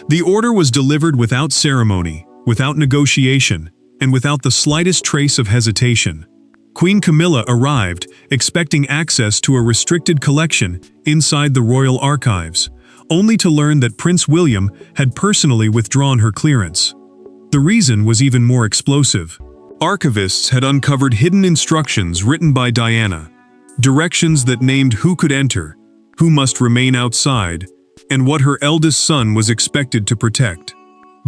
The order was delivered without ceremony, without negotiation, and without the slightest trace of hesitation. Queen Camilla arrived, expecting access to a restricted collection inside the royal archives, only to learn that Prince William had personally withdrawn her clearance. The reason was even more explosive. Archivists had uncovered hidden instructions written by Diana, directions that named who could enter, who must remain outside, and what her eldest son was expected to protect.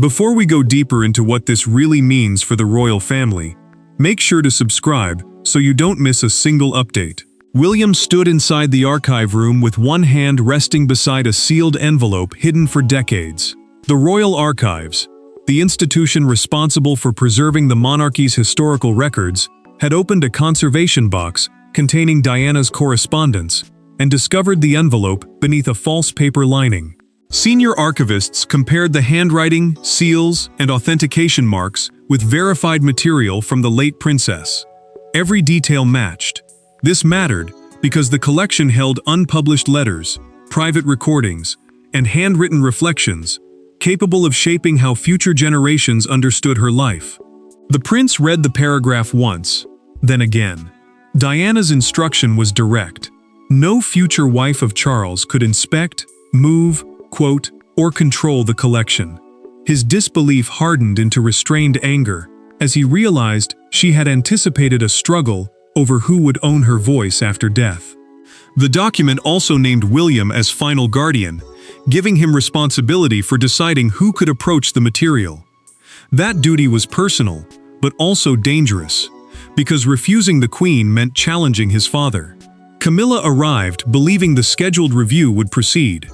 Before we go deeper into what this really means for the royal family, make sure to subscribe so you don't miss a single update. William stood inside the archive room with one hand resting beside a sealed envelope hidden for decades. The Royal Archives, the institution responsible for preserving the monarchy's historical records, had opened a conservation box containing Diana's correspondence and discovered the envelope beneath a false paper lining. Senior archivists compared the handwriting, seals, and authentication marks with verified material from the late princess. Every detail matched. This mattered because the collection held unpublished letters, private recordings, and handwritten reflections, capable of shaping how future generations understood her life. The prince read the paragraph once, then again. Diana's instruction was direct. No future wife of Charles could inspect, move, quote, or control the collection. His disbelief hardened into restrained anger as he realized she had anticipated a struggle over who would own her voice after death. The document also named William as final guardian, giving him responsibility for deciding who could approach the material. That duty was personal, but also dangerous, because refusing the queen meant challenging his father. Camilla arrived, believing the scheduled review would proceed.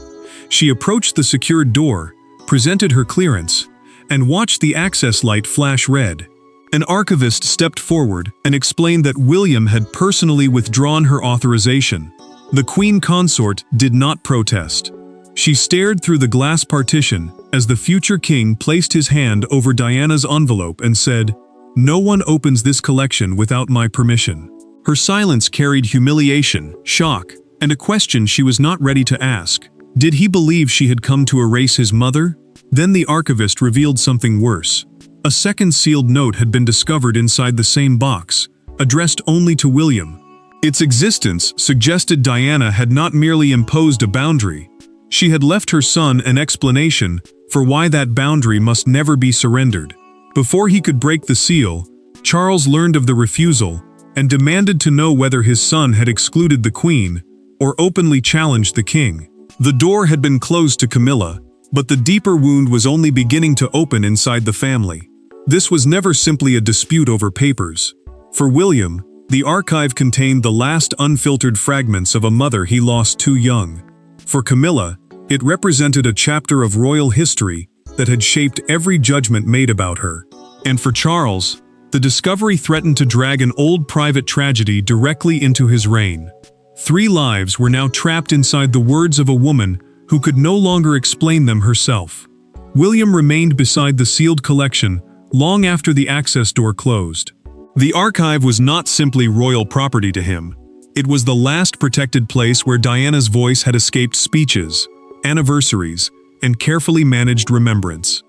She approached the secured door, presented her clearance, and watched the access light flash red. An archivist stepped forward and explained that William had personally withdrawn her authorization. The queen consort did not protest. She stared through the glass partition as the future king placed his hand over Diana's envelope and said, "No one opens this collection without my permission." Her silence carried humiliation, shock, and a question she was not ready to ask. Did he believe she had come to erase his mother? Then the archivist revealed something worse. A second sealed note had been discovered inside the same box, addressed only to William. Its existence suggested Diana had not merely imposed a boundary. She had left her son an explanation for why that boundary must never be surrendered. Before he could break the seal, Charles learned of the refusal and demanded to know whether his son had excluded the queen or openly challenged the king. The door had been closed to Camilla, but the deeper wound was only beginning to open inside the family. This was never simply a dispute over papers. For William, the archive contained the last unfiltered fragments of a mother he lost too young. For Camilla, it represented a chapter of royal history that had shaped every judgment made about her. And for Charles, the discovery threatened to drag an old private tragedy directly into his reign. 3 lives were now trapped inside the words of a woman who could no longer explain them herself. William remained beside the sealed collection long after the access door closed. The archive was not simply royal property to him. It was the last protected place where Diana's voice had escaped speeches, anniversaries, and carefully managed remembrance.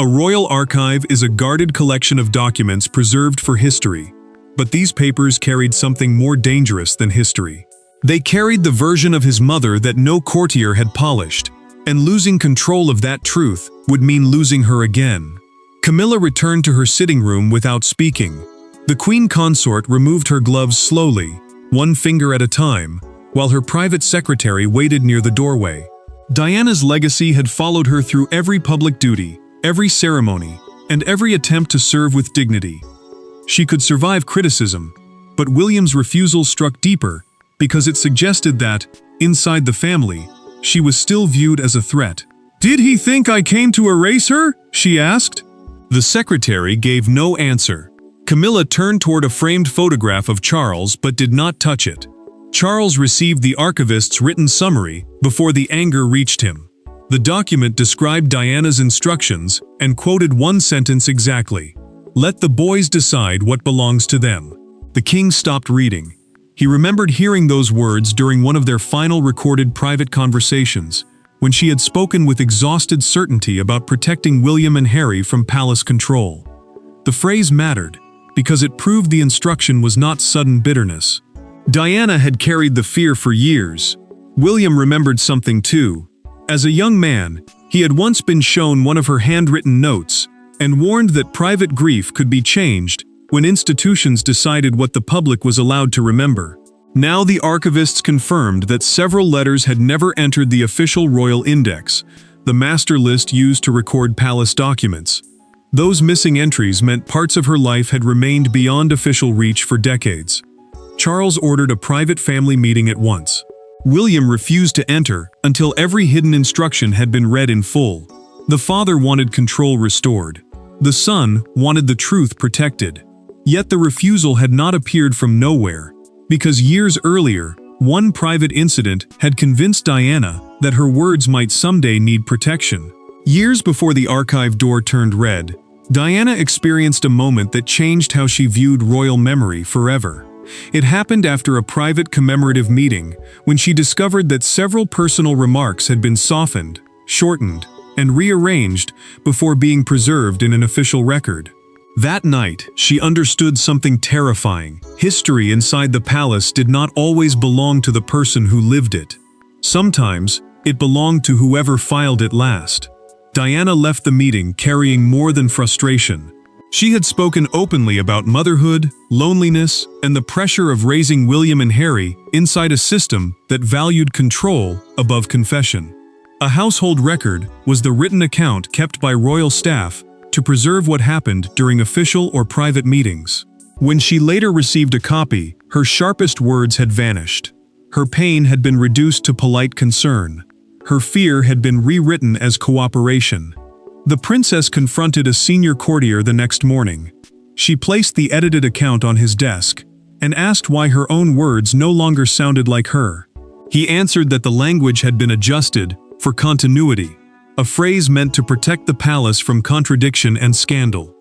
A royal archive is a guarded collection of documents preserved for history, but these papers carried something more dangerous than history. They carried the version of his mother that no courtier had polished, and losing control of that truth would mean losing her again. Camilla returned to her sitting room without speaking. The queen consort removed her gloves slowly, one finger at a time, while her private secretary waited near the doorway. Diana's legacy had followed her through every public duty, every ceremony, and every attempt to serve with dignity. She could survive criticism, but William's refusal struck deeper because it suggested that, inside the family, she was still viewed as a threat. "Did he think I came to erase her?" she asked. The secretary gave no answer. Camilla turned toward a framed photograph of Charles but did not touch it. Charles received the archivist's written summary before the anger reached him. The document described Diana's instructions and quoted one sentence exactly: "Let the boys decide what belongs to them." The king stopped reading. He remembered hearing those words during one of their final recorded private conversations, when she had spoken with exhausted certainty about protecting William and Harry from palace control. The phrase mattered, because it proved the instruction was not sudden bitterness. Diana had carried the fear for years. William remembered something too. As a young man, he had once been shown one of her handwritten notes, and warned that private grief could be changed when institutions decided what the public was allowed to remember. Now the archivists confirmed that several letters had never entered the official royal index, the master list used to record palace documents. Those missing entries meant parts of her life had remained beyond official reach for decades. Charles ordered a private family meeting at once. William refused to enter until every hidden instruction had been read in full. The father wanted control restored. The son wanted the truth protected. Yet the refusal had not appeared from nowhere, because years earlier, one private incident had convinced Diana that her words might someday need protection. Years before the archive door turned red, Diana experienced a moment that changed how she viewed royal memory forever. It happened after a private commemorative meeting, when she discovered that several personal remarks had been softened, shortened, and rearranged before being preserved in an official record. That night, she understood something terrifying. History inside the palace did not always belong to the person who lived it. Sometimes, it belonged to whoever filed it last. Diana left the meeting carrying more than frustration. She had spoken openly about motherhood, loneliness, and the pressure of raising William and Harry inside a system that valued control above confession. A household record was the written account kept by royal staff to preserve what happened during official or private meetings. When she later received a copy, her sharpest words had vanished. Her pain had been reduced to polite concern. Her fear had been rewritten as cooperation. The princess confronted a senior courtier the next morning. She placed the edited account on his desk and asked why her own words no longer sounded like her. He answered that the language had been adjusted for continuity, a phrase meant to protect the palace from contradiction and scandal.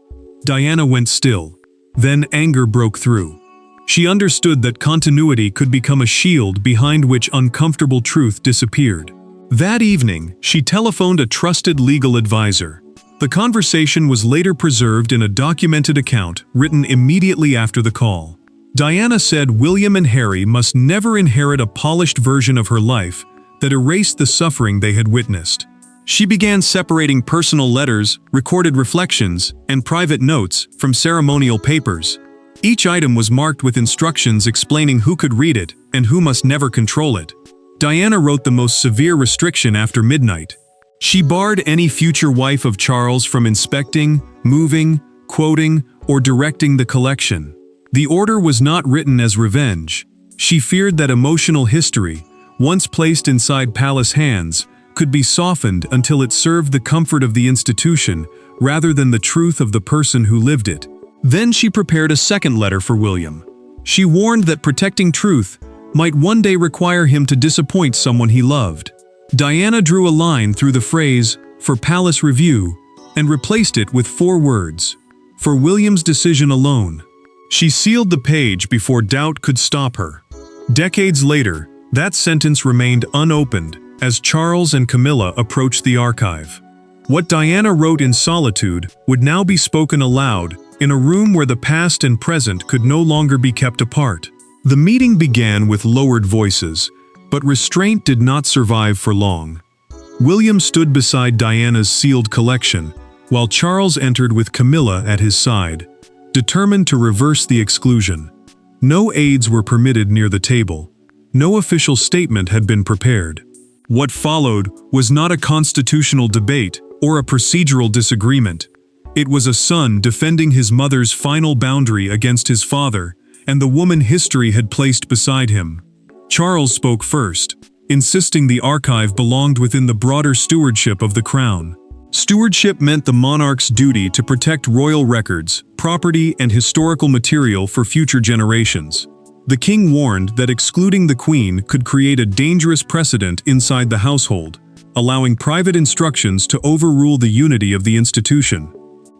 Diana went still. Then anger broke through. She understood that continuity could become a shield behind which uncomfortable truth disappeared. That evening, she telephoned a trusted legal advisor. The conversation was later preserved in a documented account written immediately after the call. Diana said William and Harry must never inherit a polished version of her life that erased the suffering they had witnessed. She began separating personal letters, recorded reflections, and private notes from ceremonial papers. Each item was marked with instructions explaining who could read it and who must never control it. Diana wrote the most severe restriction after midnight. She barred any future wife of Charles from inspecting, moving, quoting, or directing the collection. The order was not written as revenge. She feared that emotional history, once placed inside palace hands, could be softened until it served the comfort of the institution rather than the truth of the person who lived it. Then she prepared a second letter for William. She warned that protecting truth might one day require him to disappoint someone he loved. Diana drew a line through the phrase, "for palace review," and replaced it with 4 words, "for William's decision alone." She sealed the page before doubt could stop her. Decades later, that sentence remained unopened as Charles and Camilla approached the archive. What Diana wrote in solitude would now be spoken aloud in a room where the past and present could no longer be kept apart. The meeting began with lowered voices, but restraint did not survive for long. William stood beside Diana's sealed collection, while Charles entered with Camilla at his side, determined to reverse the exclusion. No aides were permitted near the table. No official statement had been prepared. What followed was not a constitutional debate or a procedural disagreement. It was a son defending his mother's final boundary against his father and the woman history had placed beside him. Charles spoke first, insisting the archive belonged within the broader stewardship of the crown. Stewardship meant the monarch's duty to protect royal records, property, and historical material for future generations. The king warned that excluding the queen could create a dangerous precedent inside the household, allowing private instructions to overrule the unity of the institution.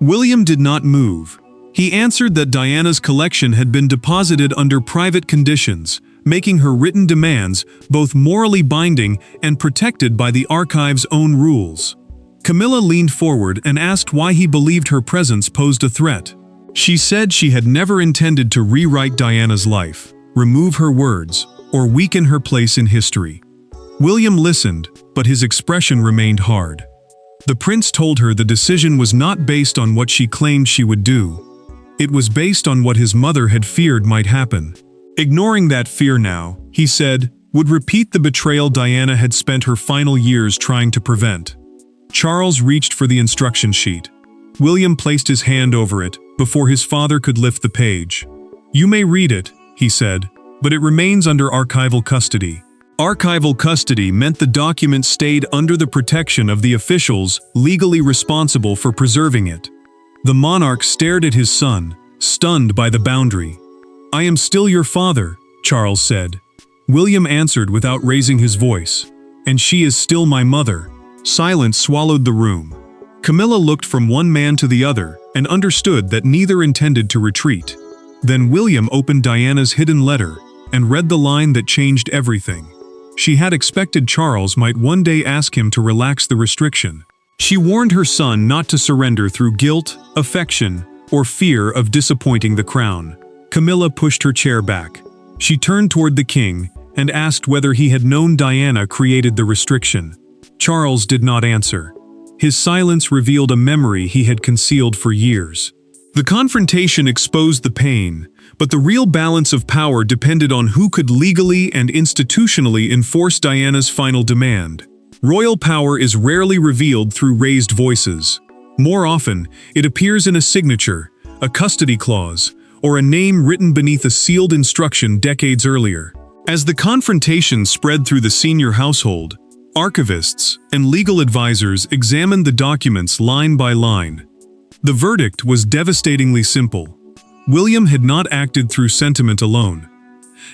William did not move. He answered that Diana's collection had been deposited under private conditions, making her written demands both morally binding and protected by the archive's own rules. Camilla leaned forward and asked why he believed her presence posed a threat. She said she had never intended to rewrite Diana's life, remove her words, or weaken her place in history. William listened, but his expression remained hard. The prince told her the decision was not based on what she claimed she would do. It was based on what his mother had feared might happen. Ignoring that fear now, he said, would repeat the betrayal Diana had spent her final years trying to prevent. Charles reached for the instruction sheet. William placed his hand over it before his father could lift the page. "You may read it," he said, "but it remains under archival custody." Archival custody meant the document stayed under the protection of the officials legally responsible for preserving it. The monarch stared at his son, stunned by the boundary. "I am still your father," Charles said. William answered without raising his voice. "And she is still my mother." Silence swallowed the room. Camilla looked from one man to the other and understood that neither intended to retreat. Then William opened Diana's hidden letter and read the line that changed everything. She had expected Charles might one day ask him to relax the restriction. She warned her son not to surrender through guilt, affection, or fear of disappointing the crown. Camilla pushed her chair back. She turned toward the king and asked whether he had known Diana created the restriction. Charles did not answer. His silence revealed a memory he had concealed for years. The confrontation exposed the pain, but the real balance of power depended on who could legally and institutionally enforce Diana's final demand. Royal power is rarely revealed through raised voices. More often, it appears in a signature, a custody clause, or a name written beneath a sealed instruction decades earlier. As the confrontation spread through the senior household, archivists and legal advisors examined the documents line by line. The verdict was devastatingly simple. William had not acted through sentiment alone.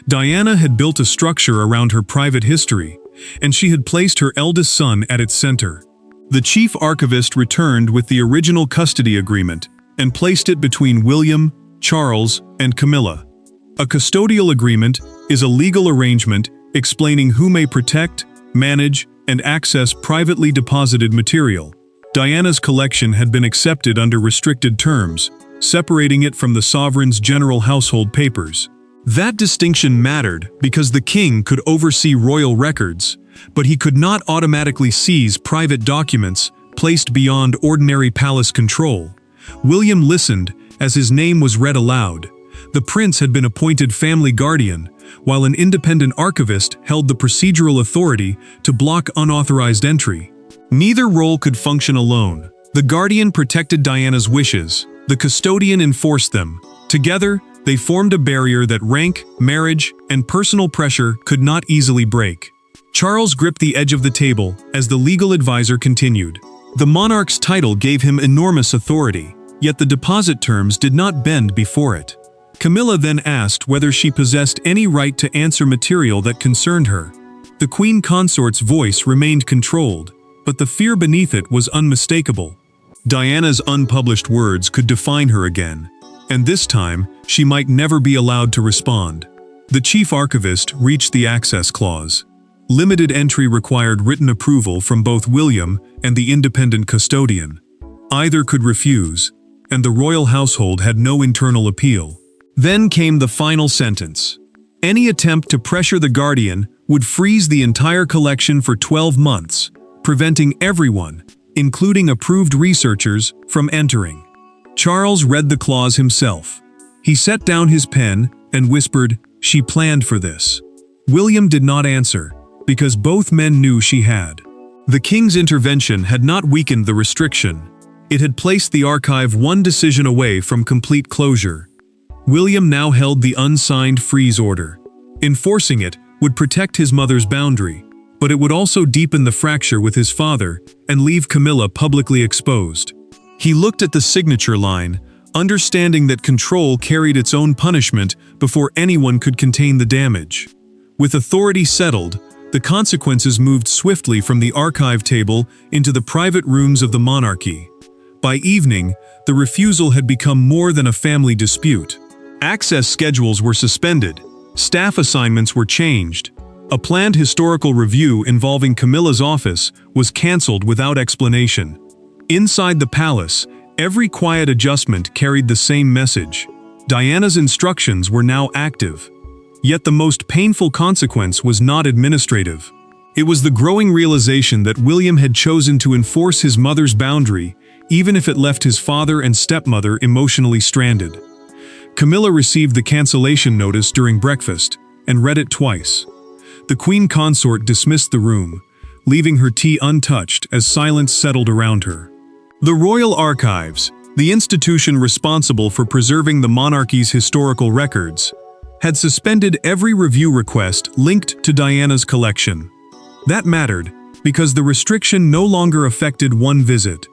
Diana had built a structure around her private history, and she had placed her eldest son at its center. The chief archivist returned with the original custody agreement and placed it between William, Charles, and Camilla. A custodial agreement is a legal arrangement explaining who may protect, manage, and access privately deposited material. Diana's collection had been accepted under restricted terms, separating it from the sovereign's general household papers. That distinction mattered because the king could oversee royal records, but he could not automatically seize private documents placed beyond ordinary palace control. William listened as his name was read aloud. The prince had been appointed family guardian, while an independent archivist held the procedural authority to block unauthorized entry. Neither role could function alone. The guardian protected Diana's wishes, the custodian enforced them. Together, they formed a barrier that rank, marriage, and personal pressure could not easily break. Charles gripped the edge of the table as the legal advisor continued. The monarch's title gave him enormous authority, yet the deposit terms did not bend before it. Camilla then asked whether she possessed any right to answer material that concerned her. The queen consort's voice remained controlled, but the fear beneath it was unmistakable. Diana's unpublished words could define her again, and this time she might never be allowed to respond. The chief archivist reached the access clause. Limited entry required written approval from both William and the independent custodian. Either could refuse, and the royal household had no internal appeal. Then came the final sentence. Any attempt to pressure the guardian would freeze the entire collection for 12 months, preventing everyone, including approved researchers, from entering. Charles read the clause himself. He set down his pen and whispered, "She planned for this." William did not answer, because both men knew she had. The king's intervention had not weakened the restriction. It had placed the archive one decision away from complete closure. William now held the unsigned freeze order. Enforcing it would protect his mother's boundary, but it would also deepen the fracture with his father and leave Camilla publicly exposed. He looked at the signature line, understanding that control carried its own punishment before anyone could contain the damage. With authority settled, the consequences moved swiftly from the archive table into the private rooms of the monarchy. By evening, the refusal had become more than a family dispute. Access schedules were suspended, Staff assignments were changed. A planned historical review involving Camilla's office was cancelled without explanation. Inside the palace, every quiet adjustment carried the same message. Diana's instructions were now active. Yet the most painful consequence was not administrative. It was the growing realization that William had chosen to enforce his mother's boundary, even if it left his father and stepmother emotionally stranded. Camilla received the cancellation notice during breakfast and read it twice. The queen consort dismissed the room, leaving her tea untouched as silence settled around her. The Royal Archives, the institution responsible for preserving the monarchy's historical records, had suspended every review request linked to Diana's collection. That mattered, because the restriction no longer affected one visit.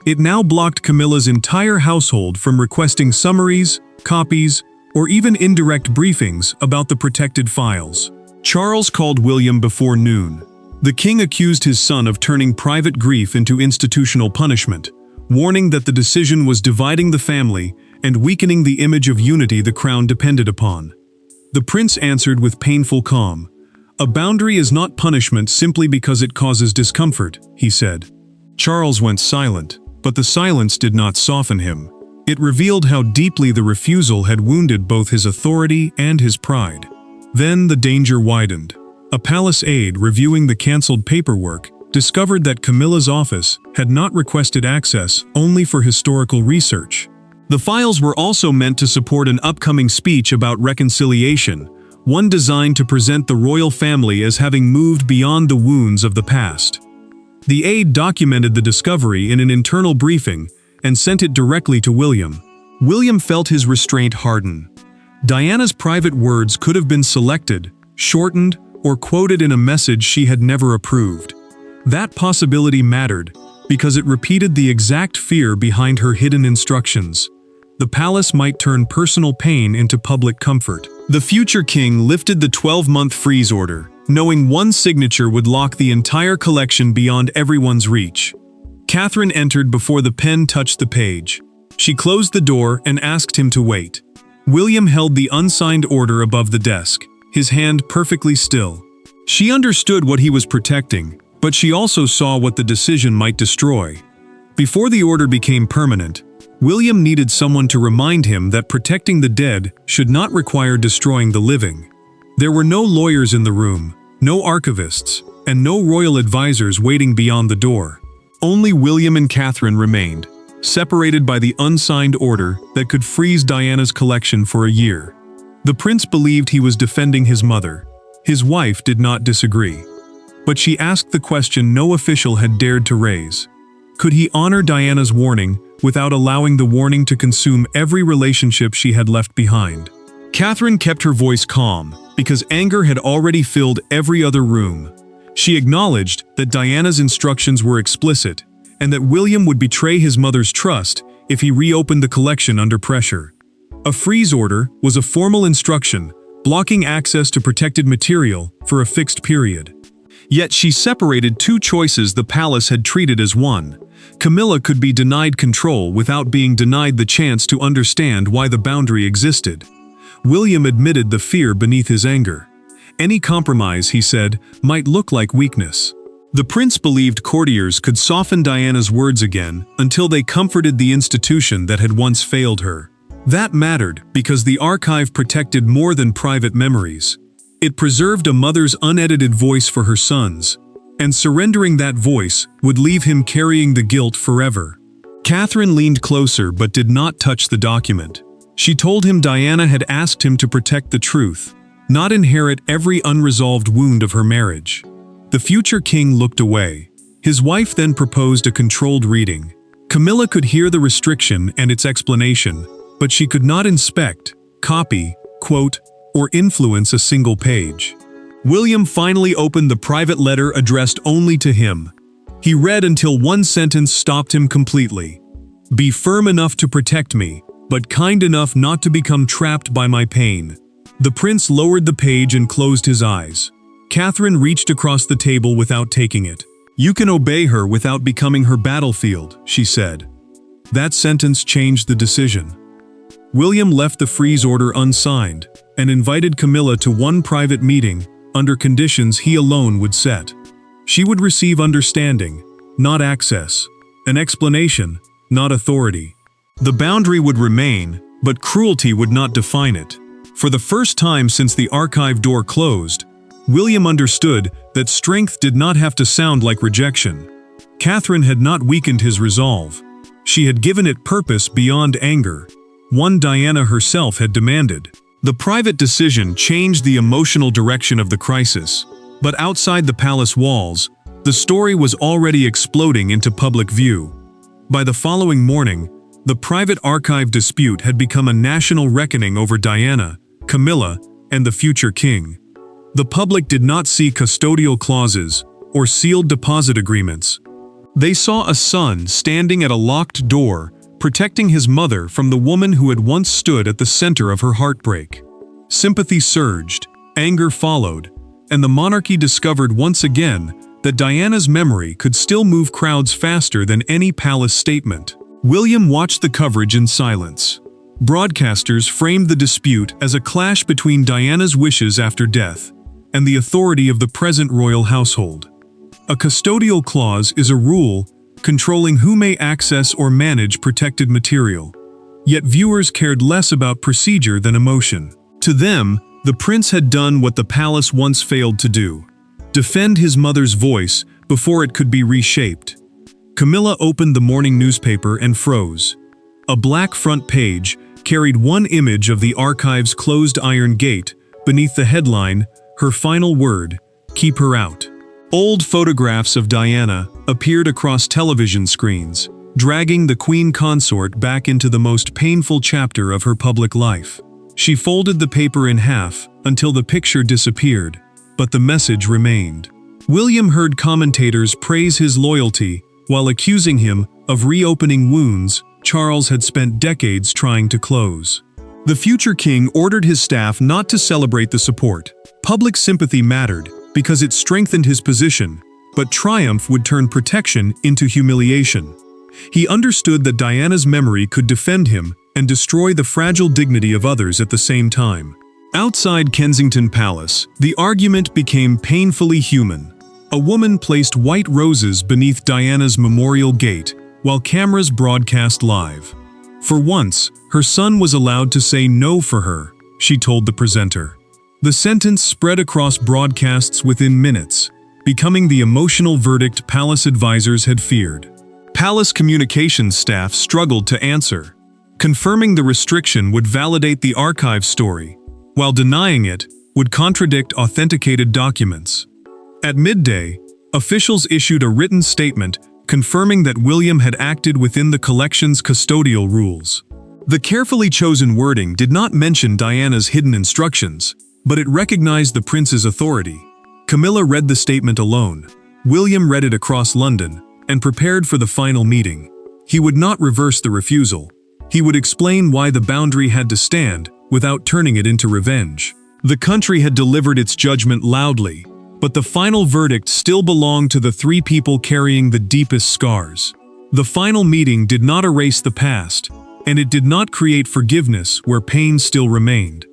It now blocked Camilla's entire household from requesting summaries, copies, or even indirect briefings about the protected files. Charles called William before noon. The king accused his son of turning private grief into institutional punishment, warning that the decision was dividing the family and weakening the image of unity the crown depended upon. The prince answered with painful calm. "A boundary is not punishment simply because it causes discomfort," he said. Charles went silent, but the silence did not soften him. It revealed how deeply the refusal had wounded both his authority and his pride. Then the danger widened. A palace aide reviewing the cancelled paperwork discovered that Camilla's office had not requested access only for historical research. The files were also meant to support an upcoming speech about reconciliation, one designed to present the royal family as having moved beyond the wounds of the past. The aide documented the discovery in an internal briefing and sent it directly to William. William felt his restraint harden. Diana's private words could have been selected, shortened, or quoted in a message she had never approved. That possibility mattered because it repeated the exact fear behind her hidden instructions. The palace might turn personal pain into public comfort. The future king lifted the 12-month freeze order, knowing one signature would lock the entire collection beyond everyone's reach. Catherine entered before the pen touched the page. She closed the door and asked him to wait. William held the unsigned order above the desk, his hand perfectly still. She understood what he was protecting, but she also saw what the decision might destroy. Before the order became permanent, William needed someone to remind him that protecting the dead should not require destroying the living. There were no lawyers in the room, no archivists, and no royal advisors waiting beyond the door. Only William and Catherine remained, separated by the unsigned order that could freeze Diana's collection for a year. The prince believed he was defending his mother. His wife did not disagree. But she asked the question no official had dared to raise. Could he honor Diana's warning without allowing the warning to consume every relationship she had left behind? Catherine kept her voice calm, because anger had already filled every other room. She acknowledged that Diana's instructions were explicit, and that William would betray his mother's trust if he reopened the collection under pressure. A freeze order was a formal instruction, blocking access to protected material for a fixed period. Yet she separated two choices the palace had treated as one. Camilla could be denied control without being denied the chance to understand why the boundary existed. William admitted the fear beneath his anger. Any compromise, he said, might look like weakness. The prince believed courtiers could soften Diana's words again until they comforted the institution that had once failed her. That mattered because the archive protected more than private memories. It preserved a mother's unedited voice for her sons, and surrendering that voice would leave him carrying the guilt forever. Catherine leaned closer but did not touch the document. She told him Diana had asked him to protect the truth, not inherit every unresolved wound of her marriage. The future king looked away. His wife then proposed a controlled reading. Camilla could hear the restriction and its explanation, but she could not inspect, copy, quote, or influence a single page. William finally opened the private letter addressed only to him. He read until one sentence stopped him completely. "Be firm enough to protect me, but kind enough not to become trapped by my pain." The prince lowered the page and closed his eyes. Catherine reached across the table without taking it. "You can obey her without becoming her battlefield," she said. That sentence changed the decision. William left the freeze order unsigned and invited Camilla to one private meeting under conditions he alone would set. She would receive understanding, not access, an explanation, not authority. The boundary would remain, but cruelty would not define it. For the first time since the archive door closed, William understood that strength did not have to sound like rejection. Catherine had not weakened his resolve. She had given it purpose beyond anger, one Diana herself had demanded. The private decision changed the emotional direction of the crisis, but outside the palace walls, the story was already exploding into public view. By the following morning, the private archive dispute had become a national reckoning over Diana, Camilla, and the future king. The public did not see custodial clauses or sealed deposit agreements. They saw a son standing at a locked door, protecting his mother from the woman who had once stood at the center of her heartbreak. Sympathy surged, anger followed, and the monarchy discovered once again that Diana's memory could still move crowds faster than any palace statement. William watched the coverage in silence. Broadcasters framed the dispute as a clash between Diana's wishes after death and the authority of the present royal household. A custodial clause is a rule controlling who may access or manage protected material. Yet viewers cared less about procedure than emotion. To them, the prince had done what the palace once failed to do: defend his mother's voice before it could be reshaped. Camilla opened the morning newspaper and froze. A black front page carried one image of the archive's closed iron gate, beneath the headline, "Her final word, keep her out." Old photographs of Diana appeared across television screens, dragging the queen consort back into the most painful chapter of her public life. She folded the paper in half until the picture disappeared, but the message remained. William heard commentators praise his loyalty while accusing him of reopening wounds Charles had spent decades trying to close. The future king ordered his staff not to celebrate the support. Public sympathy mattered because it strengthened his position, but triumph would turn protection into humiliation. He understood that Diana's memory could defend him and destroy the fragile dignity of others at the same time. Outside Kensington Palace, the argument became painfully human. A woman placed white roses beneath Diana's memorial gate while cameras broadcast live. For once, her son was allowed to say no for her, she told the presenter. The sentence spread across broadcasts within minutes, becoming the emotional verdict palace advisors had feared. Palace communications staff struggled to answer. Confirming the restriction would validate the archive story, while denying it would contradict authenticated documents. At midday, officials issued a written statement confirming that William had acted within the collection's custodial rules. The carefully chosen wording did not mention Diana's hidden instructions, but it recognized the prince's authority. Camilla read the statement alone. William read it across London and prepared for the final meeting. He would not reverse the refusal. He would explain why the boundary had to stand without turning it into revenge. The country had delivered its judgment loudly, but the final verdict still belonged to the three people carrying the deepest scars. The final meeting did not erase the past, and it did not create forgiveness where pain still remained.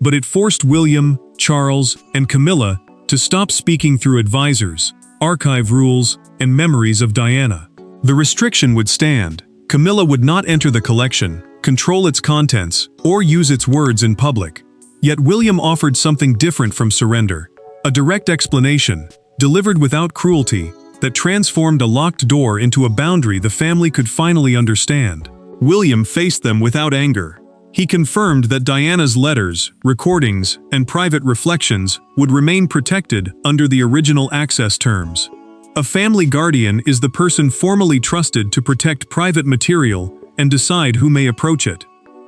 But it forced William, Charles, and Camilla to stop speaking through advisors, archive rules, and memories of Diana. The restriction would stand. Camilla would not enter the collection, control its contents, or use its words in public. Yet William offered something different from surrender: a direct explanation, delivered without cruelty, that transformed a locked door into a boundary the family could finally understand. William faced them without anger. He confirmed that Diana's letters, recordings, and private reflections would remain protected under the original access terms. A family guardian is the person formally trusted to protect private material and decide who may approach it.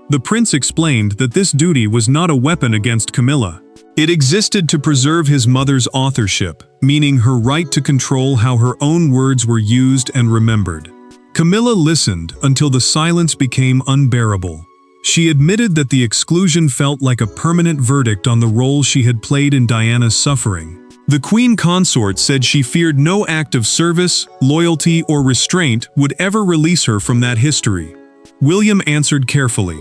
The prince explained that this duty was not a weapon against Camilla. It existed to preserve his mother's authorship, meaning her right to control how her own words were used and remembered. Camilla listened until the silence became unbearable. She admitted that the exclusion felt like a permanent verdict on the role she had played in Diana's suffering. The queen consort said she feared no act of service, loyalty, or restraint would ever release her from that history. William answered carefully,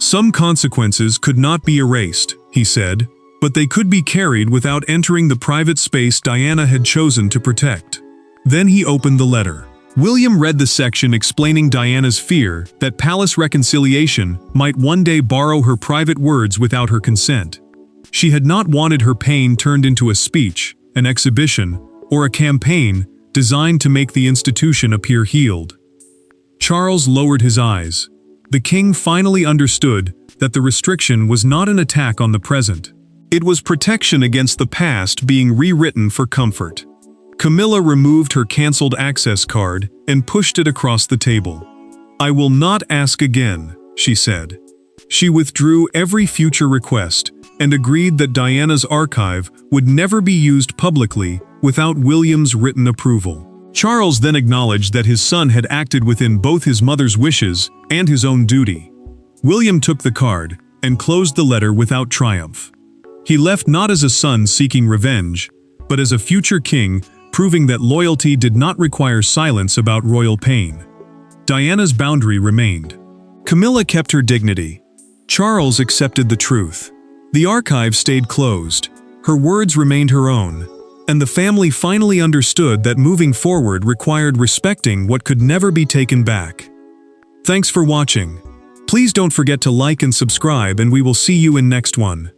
Some consequences could not be erased, he said, but they could be carried without entering the private space Diana had chosen to protect. Then he opened the letter. William read the section explaining Diana's fear that palace reconciliation might one day borrow her private words without her consent. She had not wanted her pain turned into a speech, an exhibition, or a campaign designed to make the institution appear healed. Charles lowered his eyes. The king finally understood that the restriction was not an attack on the present. It was protection against the past being rewritten for comfort. Camilla removed her cancelled access card and pushed it across the table. "I will not ask again," she said. She withdrew every future request and agreed that Diana's archive would never be used publicly without William's written approval. Charles then acknowledged that his son had acted within both his mother's wishes and his own duty. William took the card and closed the letter without triumph. He left not as a son seeking revenge, but as a future king, proving that loyalty did not require silence about royal pain. Diana's boundary remained. Camilla kept her dignity. Charles accepted the truth. The archive stayed closed. Her words remained her own, and the family finally understood that moving forward required respecting what could never be taken back. Thanks for watching. Please don't forget to like and subscribe, and we will see you in next one.